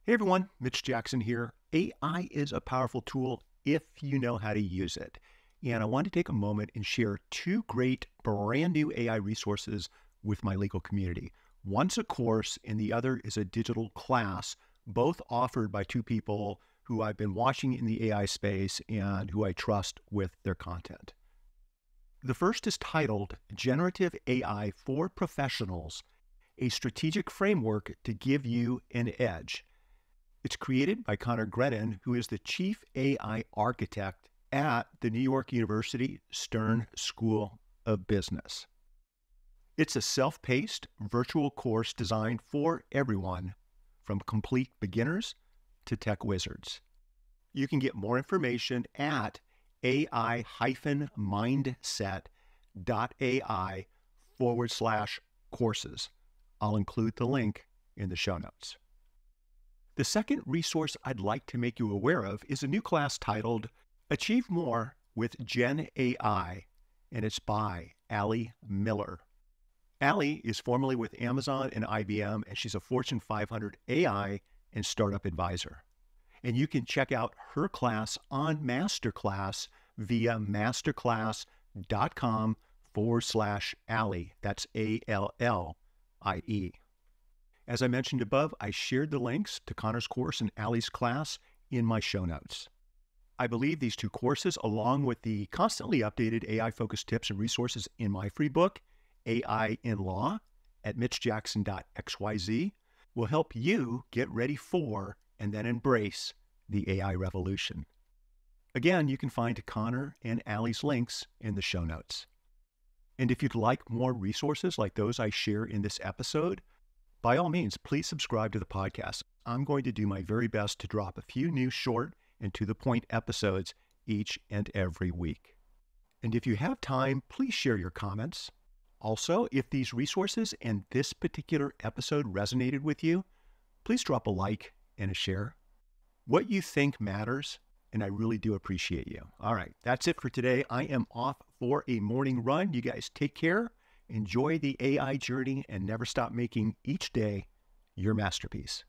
Hey everyone, Mitch Jackson here. AI is a powerful tool if you know how to use it. And I want to take a moment and share two great brand new AI resources with my legal community. One's a course and the other is a digital class, both offered by two people who I've been watching in the AI space and who I trust with their content. The first is titled Generative AI for Professionals, a strategic framework to give you an edge. It's created by Connor Grennan, who is the Chief AI Architect at the New York University Stern School of Business. It's a self-paced virtual course designed for everyone, from complete beginners to tech wizards. You can get more information at ai-mindset.ai/courses. I'll include the link in the show notes. The second resource I'd like to make you aware of is a new class titled Achieve More with Gen AI, and it's by Allie Miller. Allie is formerly with Amazon and IBM, and she's a Fortune 500 AI and startup advisor. And you can check out her class on Masterclass via masterclass.com/Allie. That's ALLIE. As I mentioned above, I shared the links to Connor's course and Allie's class in my show notes. I believe these two courses, along with the constantly updated AI-focused tips and resources in my free book, AI in Law, at mitchjackson.xyz, will help you get ready for and then embrace the AI revolution. Again, you can find Connor and Allie's links in the show notes. And if you'd like more resources like those I share in this episode, by all means, please subscribe to the podcast. I'm going to do my very best to drop a few new short and to-the-point episodes each and every week. And if you have time, please share your comments. Also, if these resources and this particular episode resonated with you, please drop a like and a share. What you think matters, and I really do appreciate you. All right, that's it for today. I am off for a morning run. You guys take care. Enjoy the AI journey and never stop making each day your masterpiece.